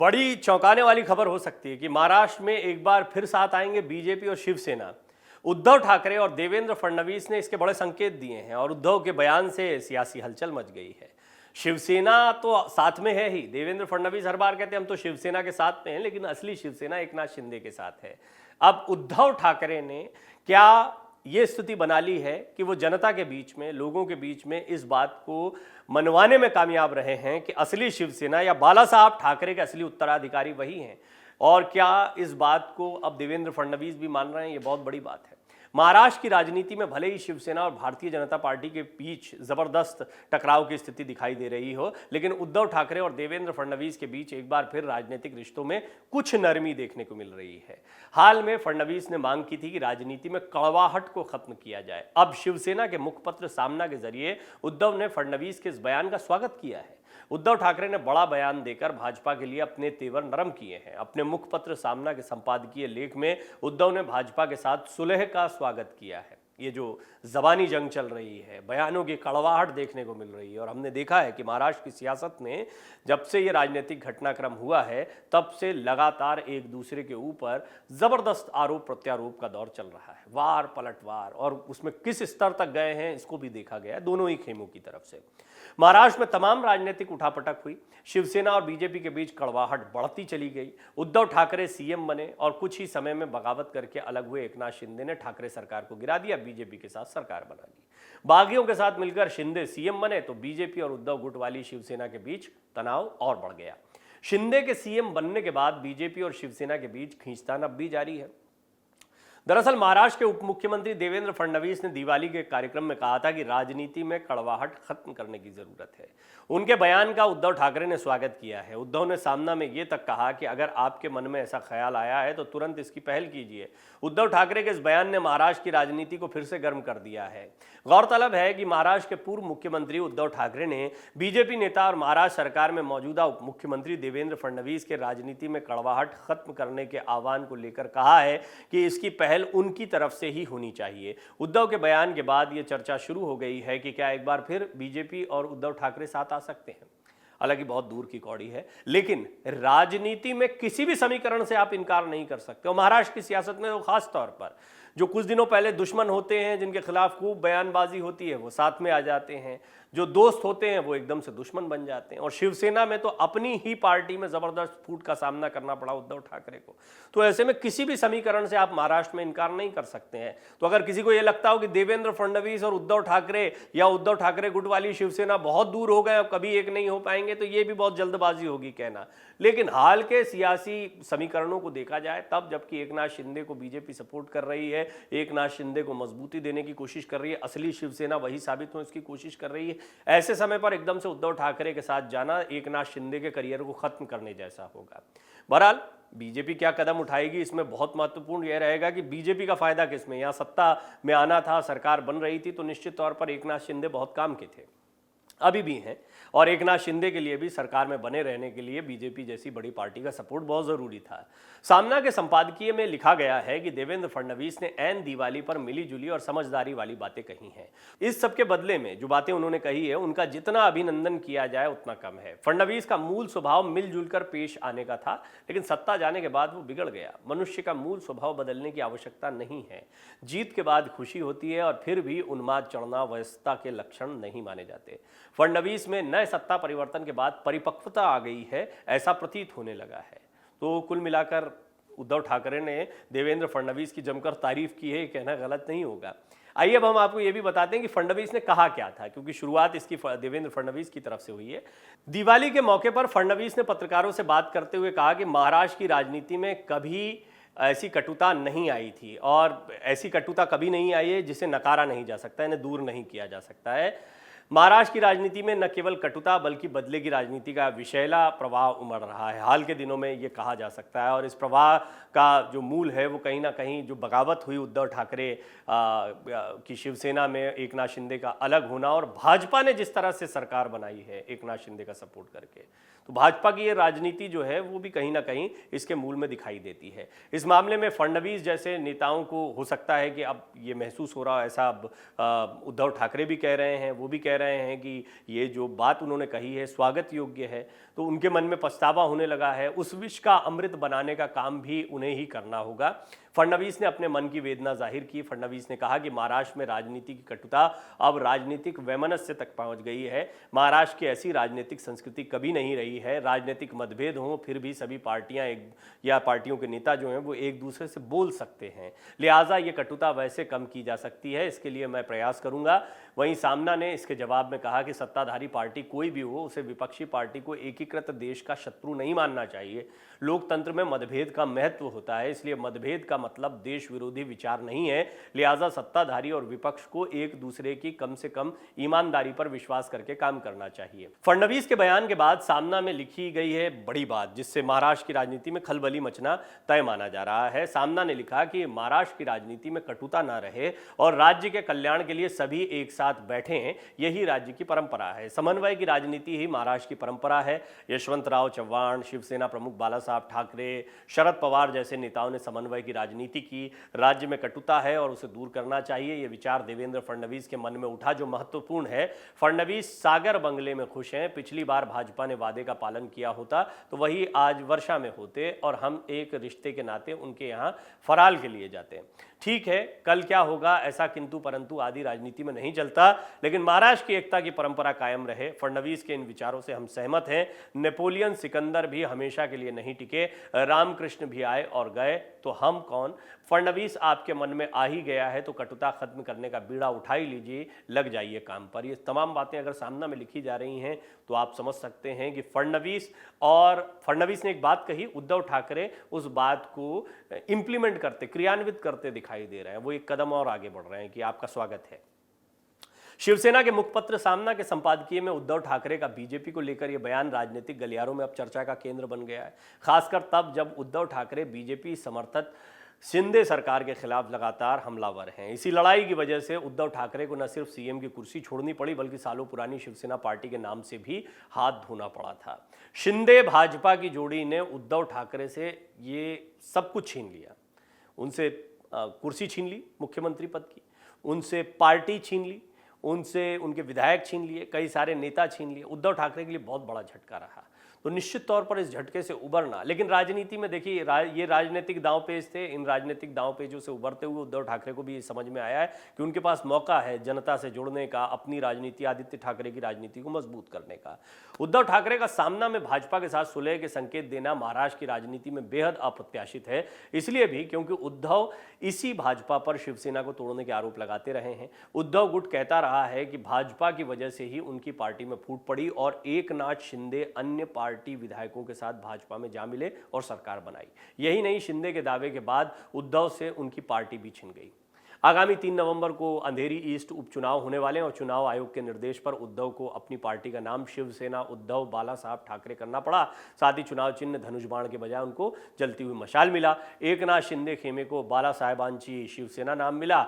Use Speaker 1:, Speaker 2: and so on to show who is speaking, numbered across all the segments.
Speaker 1: बड़ी चौंकाने वाली खबर हो सकती है कि महाराष्ट्र में एक बार फिर साथ आएंगे बीजेपी और शिवसेना। उद्धव ठाकरे और देवेंद्र फडणवीस ने इसके बड़े संकेत दिए हैं और उद्धव के बयान से सियासी हलचल मच गई है। शिवसेना तो साथ में है ही। देवेंद्र फडणवीस हर बार कहते हैं हम तो शिवसेना के साथ में हैं, लेकिन असली शिवसेना एकनाथ शिंदे के साथ है। अब उद्धव ठाकरे ने क्या ये स्थिति बना ली है कि वो जनता के बीच में, लोगों के बीच में इस बात को मनवाने में कामयाब रहे हैं कि असली शिवसेना या बाला साहब ठाकरे के असली उत्तराधिकारी वही हैं। और क्या इस बात को अब देवेंद्र फडणवीस भी मान रहे हैं? ये बहुत बड़ी बात है। महाराष्ट्र की राजनीति में भले ही शिवसेना और भारतीय जनता पार्टी के बीच जबरदस्त टकराव की स्थिति दिखाई दे रही हो, लेकिन उद्धव ठाकरे और देवेंद्र फडणवीस के बीच एक बार फिर राजनीतिक रिश्तों में कुछ नरमी देखने को मिल रही है। हाल में फडणवीस ने मांग की थी कि राजनीति में कड़वाहट को खत्म किया जाए। अब शिवसेना के मुखपत्र सामना के जरिए उद्धव ने फडणवीस के इस बयान का स्वागत किया है। उद्धव ठाकरे ने बड़ा बयान देकर भाजपा के लिए अपने तेवर नरम किए हैं। अपने मुखपत्र सामना के संपादकीय लेख में उद्धव ने भाजपा के साथ सुलह का स्वागत किया है। ये जो जबानी जंग चल रही है, बयानों की कड़वाहट देखने को मिल रही है, और हमने देखा है कि महाराष्ट्र की सियासत में जब से ये राजनीतिक घटनाक्रम हुआ है तब से लगातार एक दूसरे के ऊपर जबरदस्त आरोप प्रत्यारोप का दौर चल रहा है। वार पलटवार, और उसमें किस स्तर तक गए हैं इसको भी देखा गया दोनों ही खेमों की तरफ से। महाराष्ट्र में तमाम राजनीतिक उठापटक हुई। शिवसेना और बीजेपी के बीच कड़वाहट बढ़ती चली गई। उद्धव ठाकरे सीएम बने और कुछ ही समय में बगावत करके अलग हुए एकनाथ शिंदे ने ठाकरे सरकार को गिरा दिया, बीजेपी के साथ सरकार बना ली। बागियों के साथ मिलकर शिंदे सीएम बने तो बीजेपी और उद्धव गुट वाली शिवसेना के बीच तनाव और बढ़ गया। शिंदे के सीएम बनने के बाद बीजेपी और शिवसेना के बीच खींचतान अब भी जारी है। दरअसल महाराष्ट्र के उप मुख्यमंत्री देवेंद्र फडणवीस ने दिवाली के कार्यक्रम में कहा था कि राजनीति में कड़वाहट खत्म करने की जरूरत है। उनके बयान का उद्धव ठाकरे ने स्वागत किया है। उद्धव ने सामना में ये तक कहा कि अगर आपके मन में ऐसा ख्याल आया है तो तुरंत इसकी पहल कीजिए। उद्धव ठाकरे के इस बयान ने महाराष्ट्र की राजनीति को फिर से गर्म कर दिया है। गौरतलब है कि महाराष्ट्र के पूर्व मुख्यमंत्री उद्धव ठाकरे ने बीजेपी नेता और महाराष्ट्र सरकार में मौजूदा उप मुख्यमंत्री देवेंद्र फडणवीस के राजनीति में कड़वाहट खत्म करने के आह्वान को लेकर कहा है कि इसकी पहल उनकी तरफ से ही होनी चाहिए। उद्धव के बयान के बाद यह चर्चा शुरू हो गई है कि क्या एक बार फिर बीजेपी और उद्धव ठाकरे साथ आ सकते हैं। हालांकि बहुत दूर की कौड़ी है, लेकिन राजनीति में किसी भी समीकरण से आप इनकार नहीं कर सकते। और महाराष्ट्र की सियासत में तो खास तौर पर जो कुछ दिनों पहले दुश्मन होते हैं, जिनके खिलाफ खूब बयानबाजी होती है, वो साथ में आ जाते हैं। जो दोस्त होते हैं वो एकदम से दुश्मन बन जाते हैं। और शिवसेना में तो अपनी ही पार्टी में जबरदस्त फूट का सामना करना पड़ा उद्धव ठाकरे को। तो ऐसे में किसी भी समीकरण से आप महाराष्ट्र में इनकार नहीं कर सकते हैं। तो अगर किसी को यह लगता हो कि देवेंद्र फडणवीस और उद्धव ठाकरे या उद्धव ठाकरे गुट वाली शिवसेना बहुत दूर हो गए, अब कभी एक नहीं हो पाएंगे, तो ये भी बहुत जल्दबाजी होगी कहना। लेकिन हाल के सियासी समीकरणों को देखा जाए तब, जबकि एकनाथ शिंदे को बीजेपी सपोर्ट कर रही है, एकनाथ शिंदे को मजबूती देने की कोशिश कर रही है, असली शिवसेना वही साबित हो इसकी कोशिश कर रही है, ऐसे समय पर एकदम से उद्धव ठाकरे के साथ जाना एकनाथ शिंदे के करियर को खत्म करने जैसा होगा। बहरहाल बीजेपी क्या कदम उठाएगी, इसमें बहुत महत्वपूर्ण यह रहेगा कि बीजेपी का फायदा किसमें। यहाँ सत्ता में आना था, सरकार बन रही थी, तो निश्चित तौर पर एकनाथ शिंदे बहुत काम के थे, अभी भी हैं। और एकनाथ शिंदे के लिए भी सरकार में बने रहने के लिए बीजेपी जैसी बड़ी पार्टी का सपोर्ट बहुत जरूरी था। सामना के संपादकीय में लिखा गया है कि देवेंद्र फडणवीस ने ऐन दिवाली पर मिलीजुली और समझदारी वाली बातें कही हैं। इस सब के बदले में जो बातें उन्होंने कही है उनका जितना अभिनंदन किया जाए उतना कम है। फडणवीस का मूल स्वभाव मिलजुल कर पेश आने का था, लेकिन सत्ता जाने के बाद वो बिगड़ गया। मनुष्य का मूल स्वभाव बदलने की आवश्यकता नहीं है। जीत के बाद खुशी होती है और फिर भी उन्माद चढ़ना वयस्कता के लक्षण नहीं माने जाते। फडणवीस में नए सत्ता परिवर्तन के बाद परिपक्वता आ गई है, ऐसा प्रतीत होने लगा है। तो कुल मिलाकर उद्धव ठाकरे ने देवेंद्र फडणवीस की जमकर तारीफ की है, कहना गलत नहीं होगा। आइए अब हम आपको यह भी बताते हैं कि फडणवीस ने कहा क्या था, क्योंकि शुरुआत इसकी देवेंद्र फडणवीस की तरफ से हुई है। दिवाली के मौके पर फडणवीस ने पत्रकारों से बात करते हुए कहा कि महाराष्ट्र की राजनीति में कभी ऐसी कटुता नहीं आई थी, और ऐसी कटुता कभी नहीं आई है जिसे नकारा नहीं जा सकता, इन्हें दूर नहीं किया जा सकता है। महाराष्ट्र की राजनीति में न केवल कटुता बल्कि बदले की राजनीति का विषैला प्रवाह उमड़ रहा है। हाल के दिनों में ये कहा जा सकता है, और इस प्रवाह का जो मूल है वो कहीं ना कहीं जो बगावत हुई उद्धव ठाकरे की शिवसेना में, एकनाथ शिंदे का अलग होना, और भाजपा ने जिस तरह से सरकार बनाई है एकनाथ शिंदे का सपोर्ट करके, तो भाजपा की ये राजनीति जो है वो भी कहीं ना कहीं इसके मूल में दिखाई देती है। इस मामले में फडणवीस जैसे नेताओं को हो सकता है कि अब ये महसूस हो रहा है, ऐसा अब उद्धव ठाकरे भी कह रहे हैं, वो भी कह रहे हैं कि ये जो बात उन्होंने कही है स्वागत योग्य है, तो उनके मन में पछतावा होने लगा है। उस विष का अमृत बनाने का काम भी उन्हें ही करना होगा। फडणवीस ने अपने मन की वेदना जाहिर की। फडणवीस ने कहा कि महाराष्ट्र में राजनीति की कटुता अब राजनीतिक वैमनस्य तक पहुंच गई है। महाराष्ट्र की ऐसी राजनीतिक संस्कृति कभी नहीं रही है। राजनीतिक मतभेद हों फिर भी सभी पार्टियां या पार्टियों के नेता जो हैं वो एक दूसरे से बोल सकते हैं, लिहाजा ये कटुता वैसे कम की जा सकती है, इसके लिए मैं प्रयास करूंगा। वहीं सामना ने इसके जवाब में कहा कि सत्ताधारी पार्टी कोई भी हो, उसे विपक्षी पार्टी को एकीकृत देश का शत्रु नहीं मानना चाहिए। लोकतंत्र में मतभेद का महत्व होता है, इसलिए मतभेद का मतलब देश विरोधी विचार नहीं है। लिहाजा सत्ताधारी और विपक्ष को एक दूसरे की कम से कम ईमानदारी पर विश्वास करके काम करना चाहिए। फडणवीस के बयान के बाद सामना में लिखी गई है बड़ी बात, जिससे महाराष्ट्र की राजनीति में खलबली मचना तय माना जा रहा है। सामना ने लिखा कि महाराष्ट्र की राजनीति में कटुता न रहे और राज्य के कल्याण के लिए सभी एक साथ बैठें, यही राज्य की परंपरा है। समन्वय की राजनीति ही महाराष्ट्र की परंपरा है। यशवंतराव चव्हाण, शिवसेना प्रमुख बाला साहब ठाकरे, शरद पवार जैसे नेताओं ने समन्वय की राजनीति की। राज्य में कटुता है और उसे दूर करना चाहिए, यह विचार देवेंद्र फडणवीस के मन में उठा, जो महत्वपूर्ण है। फडणवीस सागर बंगले में खुश हैं। पिछली बार भाजपा ने वादे का पालन किया होता तो वही आज वर्षा में होते और हम एक रिश्ते के नाते उनके यहाँ फराल के लिए जाते हैं। ठीक है, कल क्या होगा ऐसा किंतु परंतु आदि राजनीति में नहीं चलता, लेकिन महाराष्ट्र की एकता की परंपरा कायम रहे। फडणवीस के इन विचारों से हम सहमत हैं। नेपोलियन सिकंदर भी हमेशा के लिए नहीं टिके, रामकृष्ण भी आए और गए, तो हम कौन। फडणवीस आपके मन में आ ही गया है तो कटुता खत्म करने का बीड़ा उठा ही लीजिए, लग जाइए काम पर। ये तमाम बातें अगर सामना में लिखी जा रही हैं तो आप समझ सकते हैं कि फडणवीस ने एक बात कही, उद्धव ठाकरे उस बात को इंप्लीमेंट करते, क्रियान्वित करते दिखाई दे रहे हैं। वो एक कदम और आगे बढ़ रहे हैं कि आपका स्वागत है। शिवसेना के मुखपत्र सामना के संपादकीय में उद्धव ठाकरे का बीजेपी को लेकर यह बयान राजनीतिक गलियारों में अब चर्चा का केंद्र बन गया है, खासकर तब जब उद्धव ठाकरे बीजेपी समर्थित शिंदे सरकार के खिलाफ लगातार हमलावर हैं। इसी लड़ाई की वजह से उद्धव ठाकरे को न सिर्फ सीएम की कुर्सी छोड़नी पड़ी, बल्कि सालों पुरानी शिवसेना पार्टी के नाम से भी हाथ धोना पड़ा था। शिंदे भाजपा की जोड़ी ने उद्धव ठाकरे से ये सब कुछ छीन लिया। उनसे कुर्सी छीन ली मुख्यमंत्री पद की, उनसे पार्टी छीन ली, उनसे उनके विधायक छीन लिए, कई सारे नेता छीन लिए। उद्धव ठाकरे के लिए बहुत बड़ा झटका रहा। तो निश्चित तौर पर इस झटके से उबरना, लेकिन राजनीति में देखिए ये राजनीतिक दांवपेच थे। इन राजनीतिक दांवपेचों से उबरते हुए उद्धव ठाकरे को भी ये समझ में आया है कि उनके पास मौका है जनता से जुड़ने का, अपनी राजनीति, आदित्य ठाकरे की राजनीति को मजबूत करने का। उद्धव ठाकरे का सामना में भाजपा के साथ सुलह के संकेत देना महाराष्ट्र की राजनीति में बेहद अप्रत्याशित है, इसलिए भी क्योंकि उद्धव इसी भाजपा पर शिवसेना को तोड़ने के आरोप लगाते रहे हैं। उद्धव गुट कहता रहा है कि भाजपा की वजह से ही उनकी पार्टी में फूट पड़ी और एकनाथ शिंदे अन्य पार्टी विधायकों के साथ भाजपा में जा मिले और सरकार बनाई। यही नहीं, शिंदे के दावे के बाद उद्धव से उनकी पार्टी भी छिन गई। आगामी 3 नवंबर को अंधेरी ईस्ट उपचुनाव होने वाले हैं और चुनाव आयोग के निर्देश पर उद्धव को अपनी पार्टी का नाम शिवसेना उद्धव बाला साहब ठाकरे करना पड़ा। साथ ही चुनाव चिन्ह धनुष बाण के बजाय उनको जलती हुई मशाल मिला। एकनाथ शिंदे खेमे को बाला साहेबांची शिवसेना नाम मिला।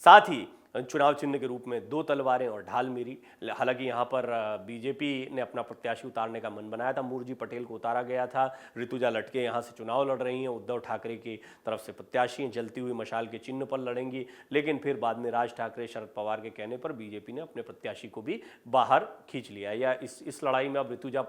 Speaker 1: साथ ही चुनाव चिन्ह के रूप में 2 तलवारें और ढाल मिली। हालांकि यहाँ पर बीजेपी ने अपना प्रत्याशी उतारने का मन बनाया था, मूर्जी पटेल को उतारा गया था। ऋतुजा लटके यहाँ से चुनाव लड़ रही हैं, उद्धव ठाकरे की तरफ से प्रत्याशी जलती हुई मशाल के चिन्ह पर लड़ेंगी। लेकिन फिर बाद में राज ठाकरे, शरद पवार के कहने पर बीजेपी ने अपने प्रत्याशी को भी बाहर खींच लिया। या इस लड़ाई में अब ऋतुजा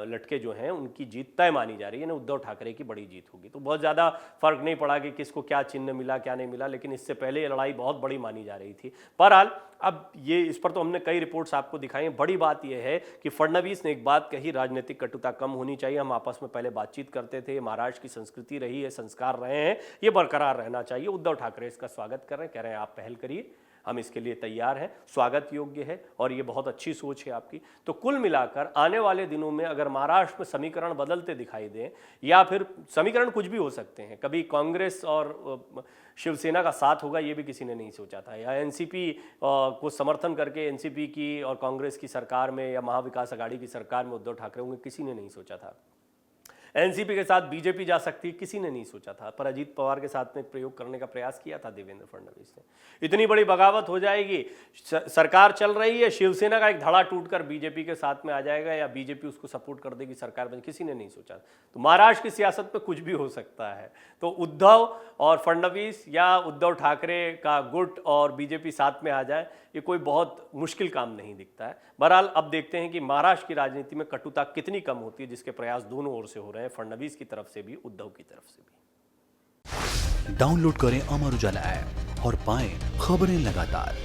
Speaker 1: लटके जो हैं उनकी जीत तय मानी जा रही है, उद्धव ठाकरे की बड़ी जीत होगी। तो बहुत ज़्यादा फर्क नहीं पड़ा कि किसको क्या चिन्ह मिला क्या नहीं मिला, लेकिन इससे पहले ये लड़ाई बहुत बड़ी मानी जा रही थी। बहरहाल अब ये इस पर तो हमने कई रिपोर्ट्स आपको दिखाई हैं। बड़ी बात यह है कि फडणवीस ने एक बात कही, राजनीतिक कटुता कम होनी चाहिए। हम आपस में पहले बातचीत करते थे, महाराष्ट्र की संस्कृति रही है, संस्कार रहे हैं, ये बरकरार रहना चाहिए। उद्धव ठाकरे इसका स्वागत कर रहे हैं, कह रहे हैं आप पहल करिए, हम इसके लिए तैयार हैं, स्वागत योग्य है और ये बहुत अच्छी सोच है आपकी। तो कुल मिलाकर आने वाले दिनों में अगर महाराष्ट्र में समीकरण बदलते दिखाई दें, या फिर समीकरण कुछ भी हो सकते हैं, कभी कांग्रेस और शिवसेना का साथ होगा ये भी किसी ने नहीं सोचा था, या एनसीपी को समर्थन करके एनसीपी की और कांग्रेस की सरकार में या महाविकास आघाड़ी की सरकार में उद्धव ठाकरे होंगे, किसी ने नहीं सोचा था। एनसीपी के साथ बीजेपी जा सकती है, किसी ने नहीं सोचा था। पर अजीत पवार के साथ में प्रयोग करने का प्रयास किया था देवेंद्र फडणवीस ने। इतनी बड़ी बगावत हो जाएगी, सरकार चल रही है, शिवसेना का एक धड़ा टूटकर बीजेपी के साथ में आ जाएगा या बीजेपी उसको सपोर्ट कर देगी, सरकार बन, किसी ने नहीं सोचा। तो महाराष्ट्र की सियासत में कुछ भी हो सकता है। तो उद्धव और फडणवीस या उद्धव ठाकरे का गुट और बीजेपी साथ में आ जाए, ये कोई बहुत मुश्किल काम नहीं दिखता है। बहरहाल अब देखते हैं कि महाराष्ट्र की राजनीति में कटुता कितनी कम होती है, जिसके प्रयास दोनों ओर से हो रहे हैं, फडणवीस की तरफ से भी, उद्धव की तरफ से भी।
Speaker 2: डाउनलोड करें अमर उजाला ऐप और पाएं खबरें लगातार।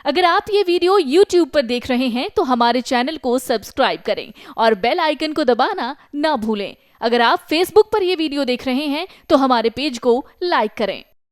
Speaker 3: अगर आप ये वीडियो YouTube पर देख रहे हैं तो हमारे चैनल को सब्सक्राइब करें और बेल आइकन को दबाना ना भूलें। अगर आप Facebook पर ये वीडियो देख रहे हैं तो हमारे पेज को लाइक करें।